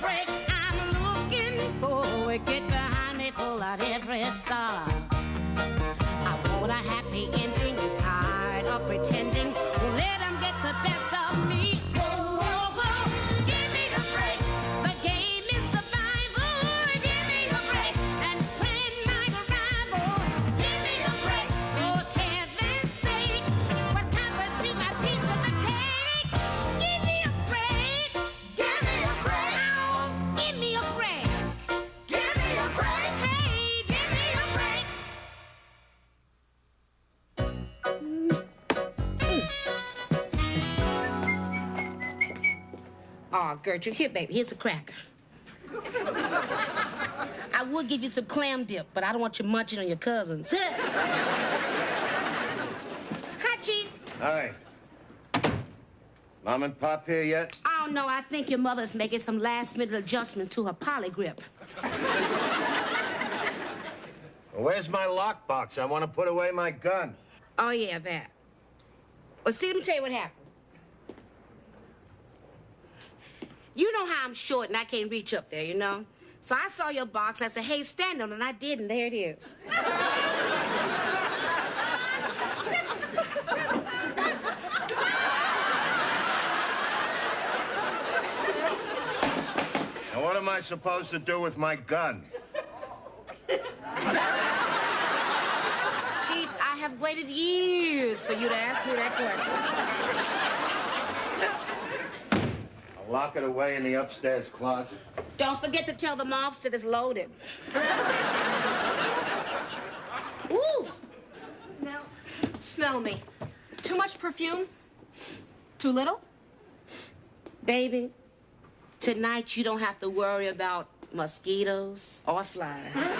break. I'm looking forward. Get behind me, pull out every star. I want a happy ending. Tired of pretending. Let them get the best of me. Whoa, whoa, whoa. Give me a break. The game is survival. Give me a break. And plan my arrival. Give me a break. For heaven's sake. What happened to my piece of the cake? Give me a break. Give me a break. Ow. Give me a break. Give me a break. Hey, give me a break. Oh, Gertrude, here, baby, here's a cracker. I would give you some clam dip, but I don't want you munching on your cousins. Hi, Chief. Hi. Mom and Pop here yet? Oh, no, I think your mother's making some last-minute adjustments to her polygrip. Well, where's my lockbox? I want to put away my gun. Oh, yeah, that. Well, see, let me tell you what happened. You know how I'm short and I can't reach up there, you know? So I saw your box. I said, hey, stand on it, and I did, and there it is. Now, what am I supposed to do with my gun? Chief, I have waited years for you to ask me that question. I'll lock it away in the upstairs closet. Don't forget to tell the officer it's loaded. Ooh! Now, smell me. Too much perfume? Too little? Baby, tonight you don't have to worry about mosquitoes or flies.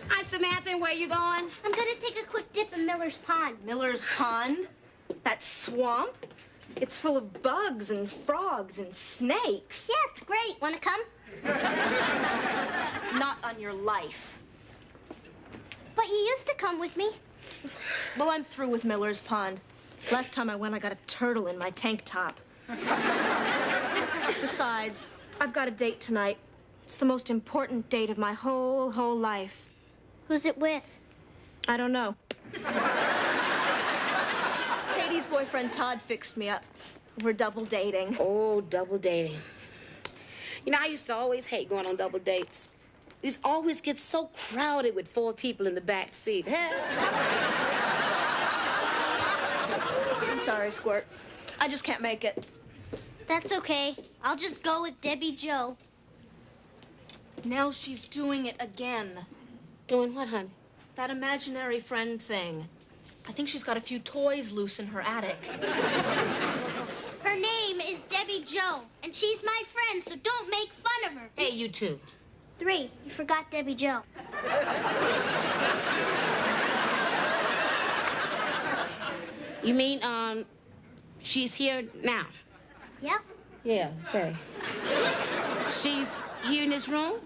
Hi, Samantha, where you going? I'm gonna take a quick dip in Miller's Pond. Miller's Pond? That swamp? It's full of bugs and frogs and snakes. Yeah, it's great. Wanna come? Not on your life. But you used to come with me. Well, I'm through with Miller's Pond. Last time I went, I got a turtle in my tank top. Besides, I've got a date tonight. It's the most important date of my whole life. Who's it with? I don't know. Katie's boyfriend Todd fixed me up. We're double dating. Oh, double dating. You know, I used to always hate going on double dates. These always get so crowded with 4 people in the back seat. I'm sorry, Squirt. I just can't make it. That's okay. I'll just go with Debbie Jo. Now she's doing it again. Doing what, honey? That imaginary friend thing. I think she's got a few toys loose in her attic. Her name is Debbie Jo, and she's my friend, so don't make fun of her. Hey, you two. 3, you forgot Debbie Jo. You mean, she's here now? Yeah? Yeah, okay. She's here in this room?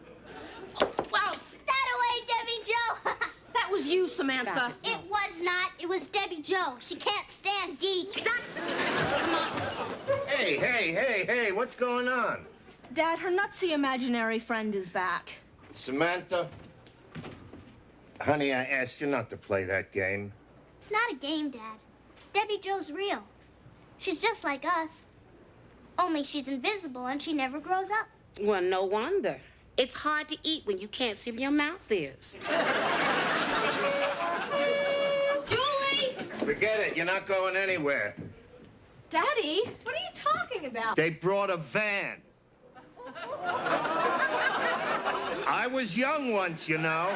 Well, that away, Debbie Jo. That was you, Samantha. Stop It was not. It was Debbie Jo. She can't stand geeks. Stop! Come on. Hey, what's going on? Dad, her nutsy imaginary friend is back. Samantha? Honey, I asked you not to play that game. It's not a game, Dad. Debbie Jo's real. She's just like us. Only she's invisible and she never grows up. Well, no wonder. It's hard to eat when you can't see where your mouth is. Julie! Forget it. You're not going anywhere. Daddy? What are you talking about? They brought a van. I was young once, you know.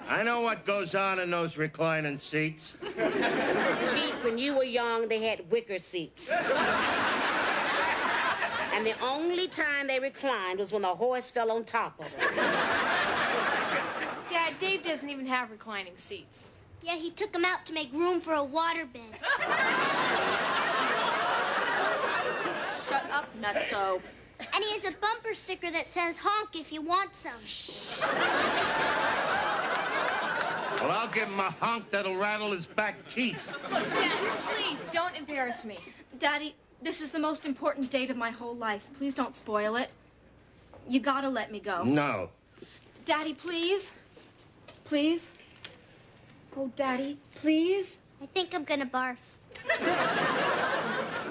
I know what goes on in those reclining seats. Chief, when you were young, they had wicker seats. And the only time they reclined was when the horse fell on top of them. Dad, Dave doesn't even have reclining seats. Yeah, he took him out to make room for a waterbed. Shut up, nutso. And he has a bumper sticker that says, honk if you want some. Shh. Well, I'll give him a honk that'll rattle his back teeth. Look, Dad, please, don't embarrass me. Daddy, This is the most important date of my whole life. Please don't spoil it. You gotta let me go. No. Daddy, please. Please. Oh, Daddy, please. I think I'm gonna barf.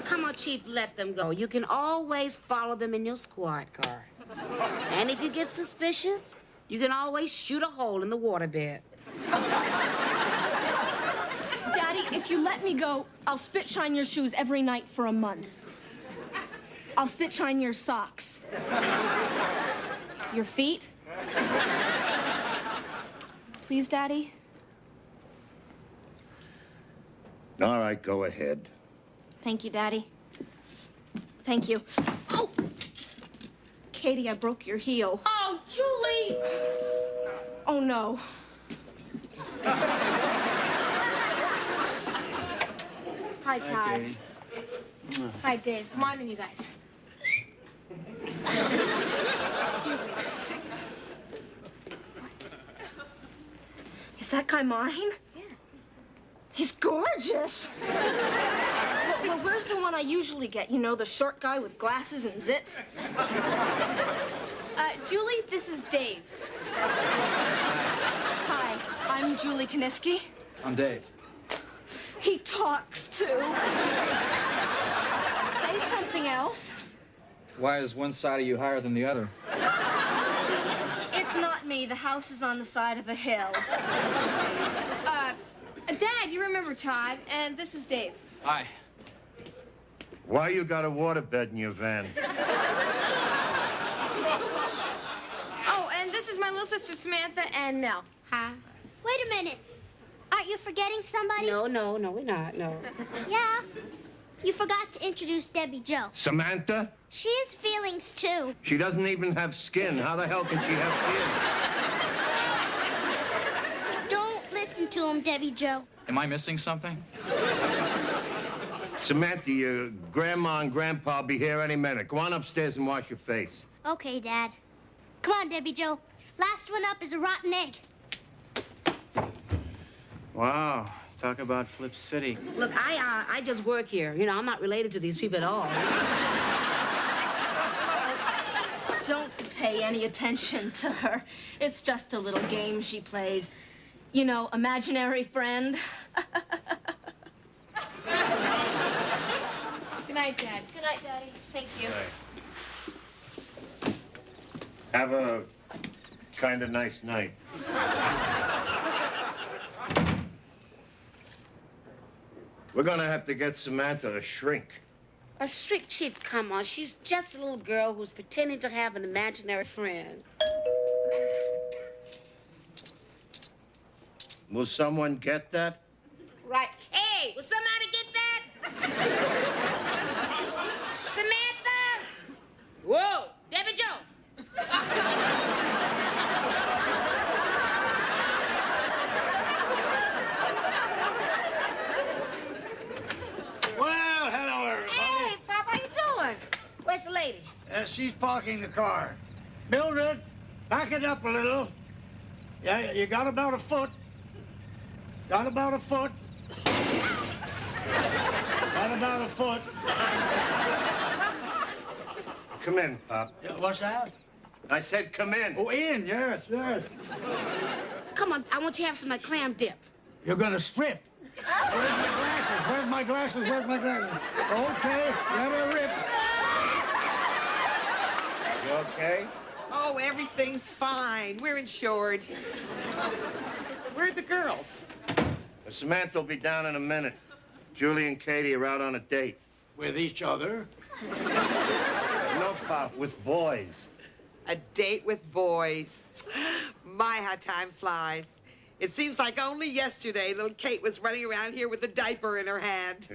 Come on, Chief, let them go. You can always follow them in your squad car. And if you get suspicious, you can always shoot a hole in the waterbed. Daddy, if you let me go, I'll spit shine your shoes every night for a month. I'll spit shine your socks. Your feet. Please, Daddy. All right, go ahead. Thank you, Daddy. Thank you. Oh! Katie, I broke your heel. Oh, Julie! Oh, no. Hi, Todd. Hi, Dave. Come on in, you guys. Excuse me just a second. Is that guy mine? Yeah. He's gorgeous. Well, where's the one I usually get? You know, the short guy with glasses and zits? Julie, this is Dave. Hi, I'm Julie Kaniski. I'm Dave. He talks, too. Say something else. Why is one side of you higher than the other? It's not me. The house is on the side of a hill. Dad, you remember Todd, and this is Dave. Hi. Why you got a waterbed in your van? Oh, and this is my little sister Samantha and Nell. Hi. Wait a minute. Aren't you forgetting somebody? No, we're not, no. Yeah. You forgot to introduce Debbie Jo. Samantha? She has feelings, too. She doesn't even have skin. How the hell can she have feelings? Don't listen to him, Debbie Jo. Am I missing something? Samantha, your grandma and grandpa will be here any minute. Go on upstairs and wash your face. Okay, Dad. Come on, Debbie Jo. Last one up is a rotten egg. Wow, talk about Flip City. Look, I just work here. You know, I'm not related to these people at all. Don't pay any attention to her. It's just a little game she plays. You know, imaginary friend. Good night, Dad. Good night, Daddy. Thank you. Have a kind of nice night. We're gonna have to get Samantha a shrink. A strict Chief, come on. She's just a little girl who's pretending to have an imaginary friend. Will someone get that? Right. Hey, will somebody get that? Samantha! Whoa, Debbie Jo! Well, hello, everybody. Hey, Pop, how you doing? Where's the lady? She's parking the car. Mildred, back it up a little. Yeah, you got about a foot. Got about a foot. Got about a foot. Come in, Pop. Yeah, what's that? I said come in. Oh, in, yes, yes. Come on, I want you to have some of my clam dip. You're gonna strip. Where's my glasses? Where's my glasses? Where's my glasses? Okay, let her rip. You okay? Oh, everything's fine. We're insured. Where are the girls? Samantha will be down in a minute. Julie and Katie are out on a date. With each other. No, Pop, with boys. A date with boys. My, how time flies. It seems like only yesterday little Kate was running around here with a diaper in her hand.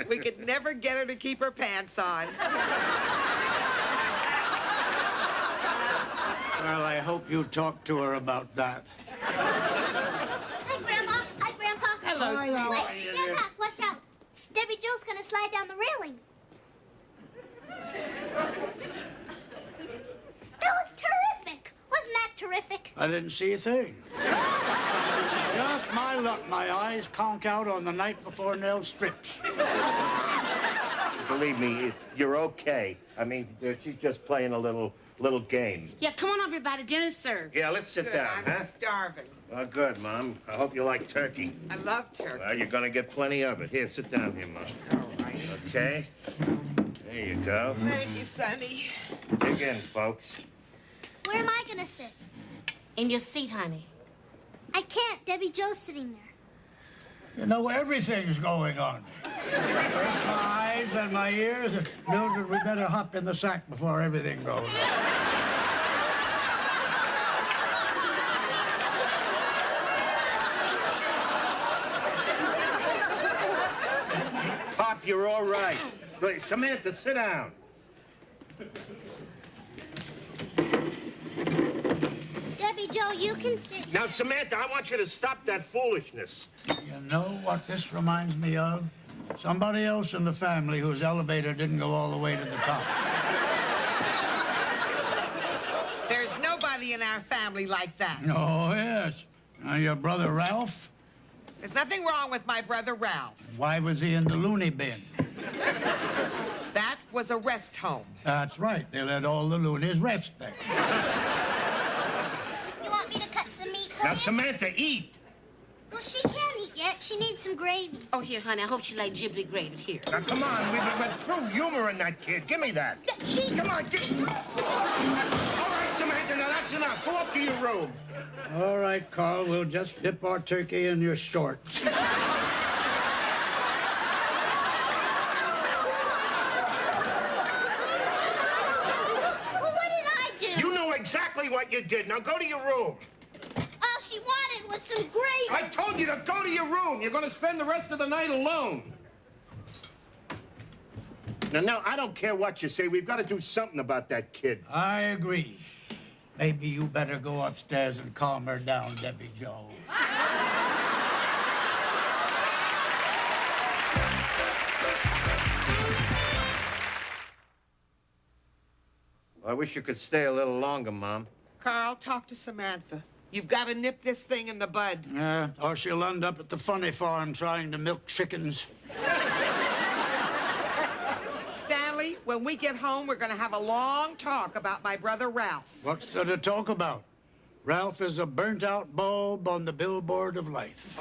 We could never get her to keep her pants on. Well, I hope you talk to her about that. Hi, Grandma. Hi, Grandpa. Hello, Hi, sweetie. how are Wait, you, stand dear? back. Watch out. Debbie Jo's gonna slide down the railing. That was terrific. Wasn't that terrific? I didn't see a thing. Just my luck, my eyes conk out on the night before Nell strips. Believe me, you're okay. I mean, she's just playing a little game. Yeah, come on, everybody. Dinner's served. Yeah, let's sit Good, down, I'm huh? starving. Oh, good, Mom. I hope you like turkey. I love turkey. Well, you're gonna get plenty of it. Here, sit down here, Mom. All right. Okay? There you go. Thank you, Sonny. Dig in, folks. Where am I gonna sit? In your seat, honey. I can't. Debbie Jo's sitting there. You know, everything's going on. First my eyes, then my ears. And Mildred, we better hop in the sack before everything goes. Pop, you're all right. Wait, Samantha, sit down. Debbie Jo, you can sit. Now, Samantha, I want you to stop that foolishness. You know what this reminds me of? Somebody else in the family whose elevator didn't go all the way to the top. There's nobody in our family like that. Oh, yes. Your brother Ralph? There's nothing wrong with my brother Ralph. Why was he in the loony bin? That was a rest home. That's right. They let all the loonies rest there. You want me to cut some meat for Now, you? Samantha, eat. Well, she can't eat yet. She needs some gravy. Oh, here, honey. I hope she like ghibli gravy. Here. Now, come on. We went through humor in that kid. Give me that. Come on, give me. All right, Samantha, now that's enough. Go up to your room. All right, Carl, we'll just dip our turkey in your shorts. Well, what did I do? You know exactly what you did. Now go to your room. All she wanted was some gravy. I told you to go to your room. You're going to spend the rest of the night alone. Now, I don't care what you say. We've got to do something about that kid. I agree. Maybe you better go upstairs and calm her down, Debbie Jo. I wish you could stay a little longer, Mom. Carl, talk to Samantha. You've got to nip this thing in the bud. Yeah, or she'll end up at the funny farm trying to milk chickens. Stanley, when we get home, we're going to have a long talk about my brother Ralph. What's there to talk about? Ralph is a burnt-out bulb on the billboard of life.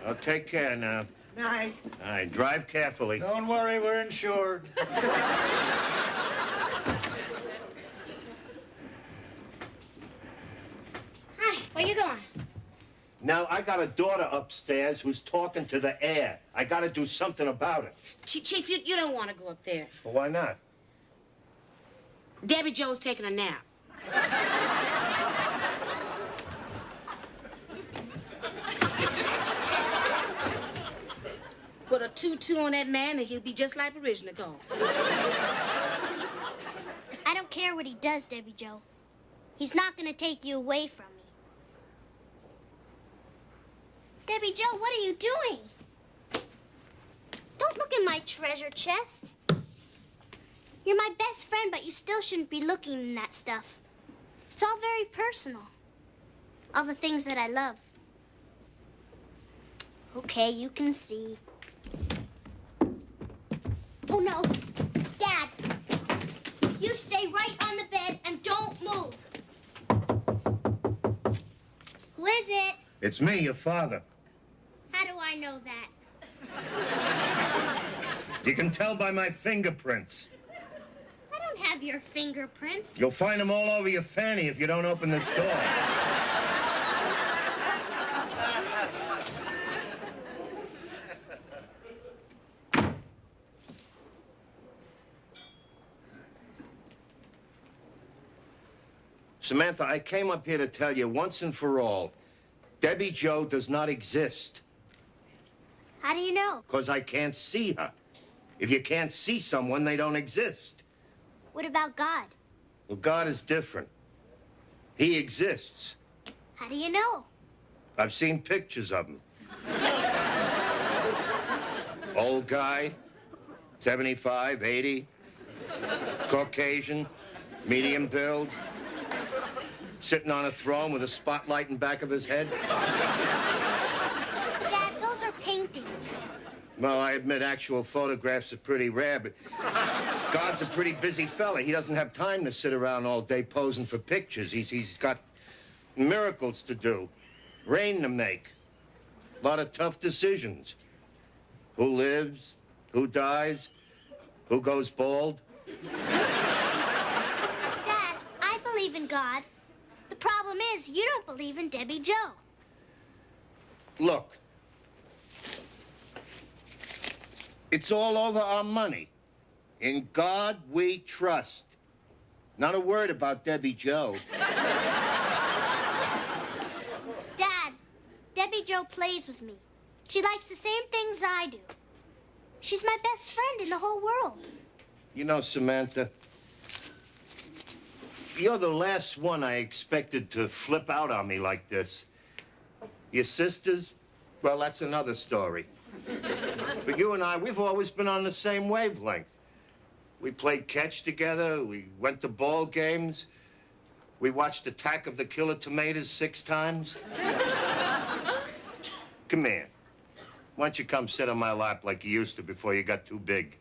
Oh, take care now. Night. All right, drive carefully. Don't worry, we're insured. Hi, where you going? Now, I got a daughter upstairs who's talking to the air. I got to do something about it. Chief, you don't want to go up there. Well, why not? Debbie Jo's taking a nap. Put a tutu on that man and he'll be just like original gold. I don't care what he does, Debbie Jo. He's not gonna take you away from me. Debbie Jo, what are you doing? Don't look in my treasure chest. You're my best friend, but you still shouldn't be looking in that stuff. It's all very personal. All the things that I love. Okay, you can see. Oh, no. It's Dad. You stay right on the bed and don't move. Who is it? It's me, your father. How do I know that? You can tell by my fingerprints. I don't have your fingerprints. You'll find them all over your fanny if you don't open this door. Samantha, I came up here to tell you once and for all, Debbie Jo does not exist. How do you know? Because I can't see her. If you can't see someone, they don't exist. What about God? Well, God is different. He exists. How do you know? I've seen pictures of him. Old guy, 75, 80, Caucasian, medium build, sitting on a throne with a spotlight in back of his head. Dad, those are paintings. Well, I admit actual photographs are pretty rare, but God's a pretty busy fella. He doesn't have time to sit around all day posing for pictures. He's got miracles to do, rain to make, a lot of tough decisions. Who lives, who dies, who goes bald. Dad, I believe in God. The problem is you don't believe in Debbie Joe. Look. It's all over our money. In God we trust. Not a word about Debbie Joe. Dad, Debbie Joe plays with me. She likes the same things I do. She's my best friend in the whole world. You know, Samantha, you're the last one I expected to flip out on me like this. Your sisters, well, that's another story. But you and I, we've always been on the same wavelength. We played catch together. We went to ball games. We watched Attack of the Killer Tomatoes 6 times. Come here. Why don't you come sit on my lap like you used to before you got too big?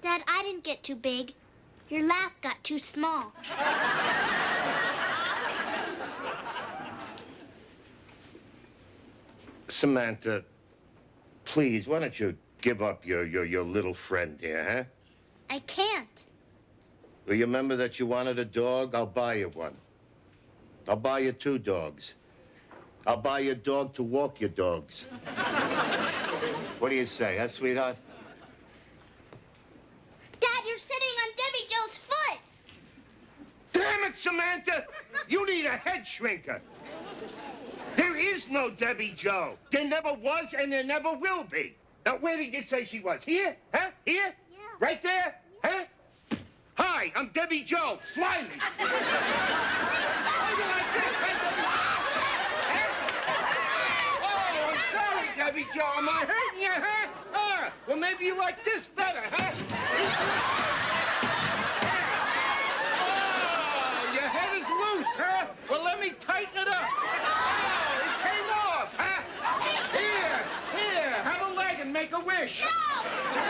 Dad, I didn't get too big. Your lap got too small. Samantha, please, why don't you give up your little friend here, huh? I can't. Well, you remember that you wanted a dog? I'll buy you one. I'll buy you 2 dogs. I'll buy you a dog to walk your dogs. What do you say, huh, sweetheart? Dad, you're sitting on Debbie Joe's foot. Damn it, Samantha! You need a head shrinker. There is no Debbie Joe. There never was and there never will be. Now, where did you say she was? Here? Huh? Here? Yeah. Right there? Huh? Hi, I'm Debbie Joe. Fly me. Oh, I'm sorry, Debbie Joe. Am I hurting you, huh? Ah, well, maybe you like this better, huh? Oh, your head is loose, huh? Well, let me tighten it up. Oh, it came off, huh? Here, have a leg and make a wish. No!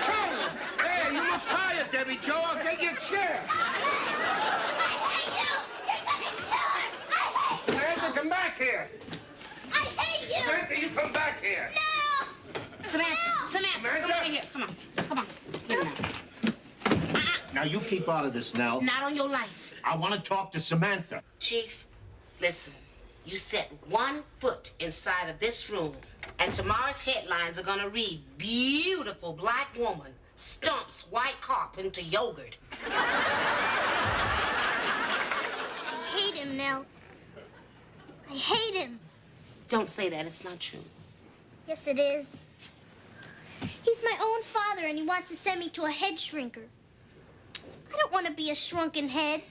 Chum! There, you look tired, Debbie Joe. I'll get you a chair. I hate you! You're gonna kill her! I hate you! Samantha, come back here. I hate you! Samantha, you come back here. No! Samantha, Samantha, come over here. Come on. Here now. Now, you keep out of this, Nell. Not on your life. I want to talk to Samantha. Chief, listen. You set 1 foot inside of this room, and tomorrow's headlines are gonna read, "Beautiful black woman stomps white cop into yogurt." I hate him, Nell. I hate him. Don't say that. It's not true. Yes, it is. He's my own father, and he wants to send me to a head shrinker. I don't want to be a shrunken head.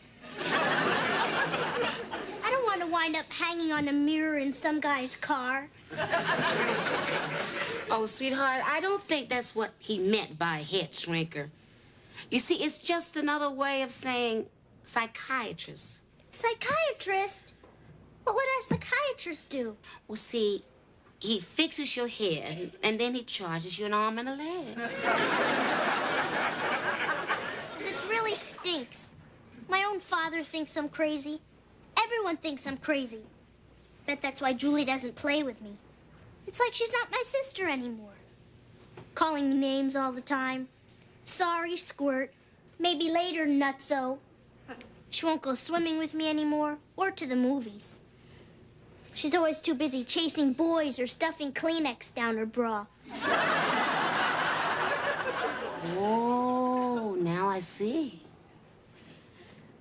I don't want to wind up hanging on a mirror in some guy's car. Oh, sweetheart, I don't think that's what he meant by head shrinker. You see, it's just another way of saying psychiatrist. Psychiatrist? What would a psychiatrist do? Well, see, he fixes your head, and then he charges you an arm and a leg. This really stinks. My own father thinks I'm crazy. Everyone thinks I'm crazy. Bet that's why Julie doesn't play with me. It's like she's not my sister anymore. Calling me names all the time. Sorry, Squirt. Maybe later, Nutso. She won't go swimming with me anymore or to the movies. She's always too busy chasing boys or stuffing Kleenex down her bra. Oh, now I see.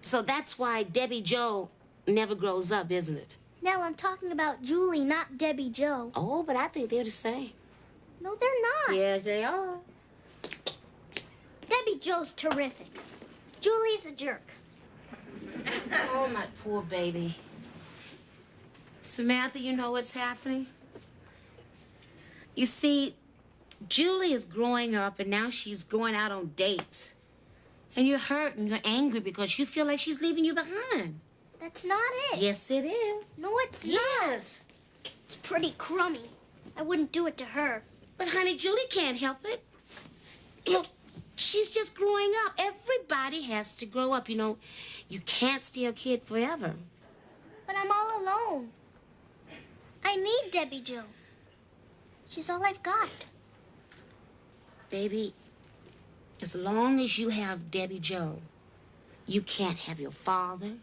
So that's why Debbie Joe never grows up, isn't it? Nell, I'm talking about Julie, not Debbie Joe. Oh, but I think they're the same. No, they're not. Yes, they are. Debbie Joe's terrific. Julie's a jerk. Oh, my poor baby. Samantha, you know what's happening? You see, Julie is growing up, and now she's going out on dates. And you're hurt and you're angry because you feel like she's leaving you behind. That's not it. Yes, it is. No, it's not. Yes. It's pretty crummy. I wouldn't do it to her. But, honey, Julie can't help it. Look, she's just growing up. Everybody has to grow up, you know. You can't stay a kid forever. But I'm all alone. I need Debbie Jo. She's all I've got. Baby, as long as you have Debbie Jo, you can't have your father,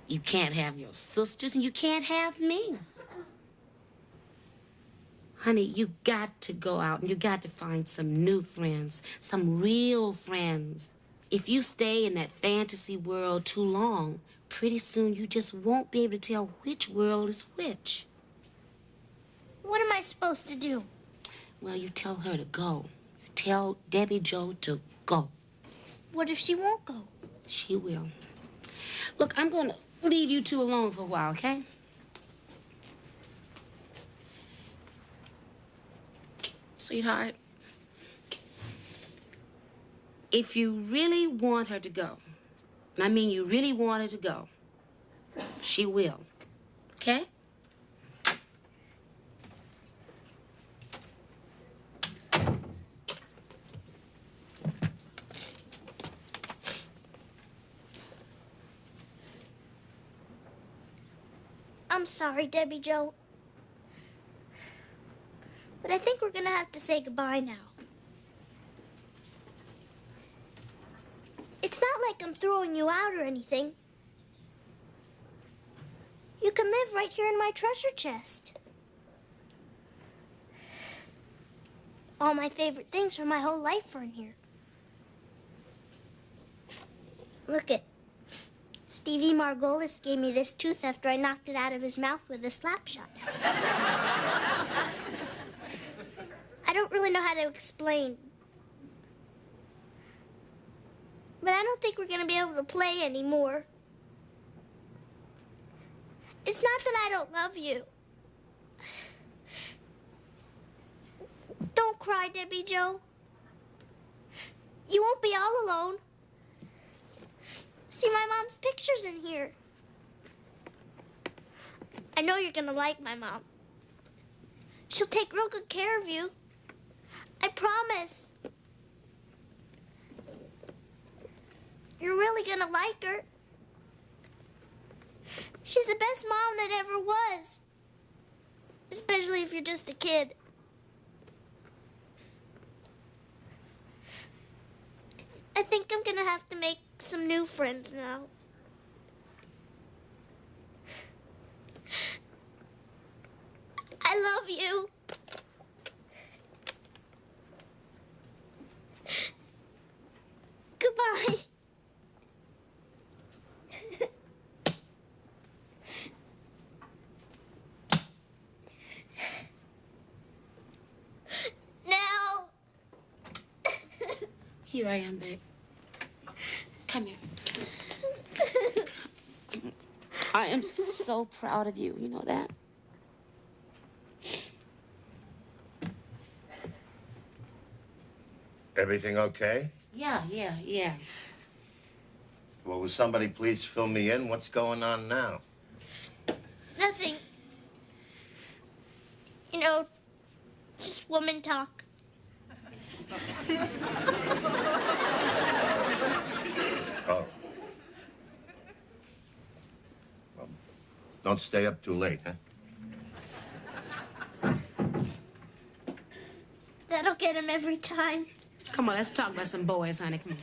you can't have your sisters, and you can't have me. Honey, you got to go out and you got to find some new friends, some real friends. If you stay in that fantasy world too long, pretty soon you just won't be able to tell which world is which. What am I supposed to do? Well, you tell her to go. You tell Debbie Jo to go. What if she won't go? She will. Look, I'm going to leave you two alone for a while, okay? Sweetheart, if you really want her to go, and I mean you really want her to go, she will, okay? I'm sorry, Debbie Jo. But I think we're gonna have to say goodbye now. It's not like I'm throwing you out or anything. You can live right here in my treasure chest. All my favorite things from my whole life are in here. Look it. Stevie Margolis gave me this tooth after I knocked it out of his mouth with a slap shot. I don't really know how to explain. But I don't think we're going to be able to play anymore. It's not that I don't love you. Don't cry, Debbie Jo. You won't be all alone. See my mom's pictures in here. I know you're going to like my mom. She'll take real good care of you. I promise. You're really gonna like her. She's the best mom that ever was. Especially if you're just a kid. I think I'm gonna have to make some new friends now. I love you. Goodbye. Now. Here I am, babe. Come here. I am so proud of you. You know that? Everything okay? Yeah. Well, will somebody please fill me in? What's going on now? Nothing. You know, just woman talk. Oh. Well, don't stay up too late, huh? That'll get him every time. Come on, let's talk about some boys, honey. Come on.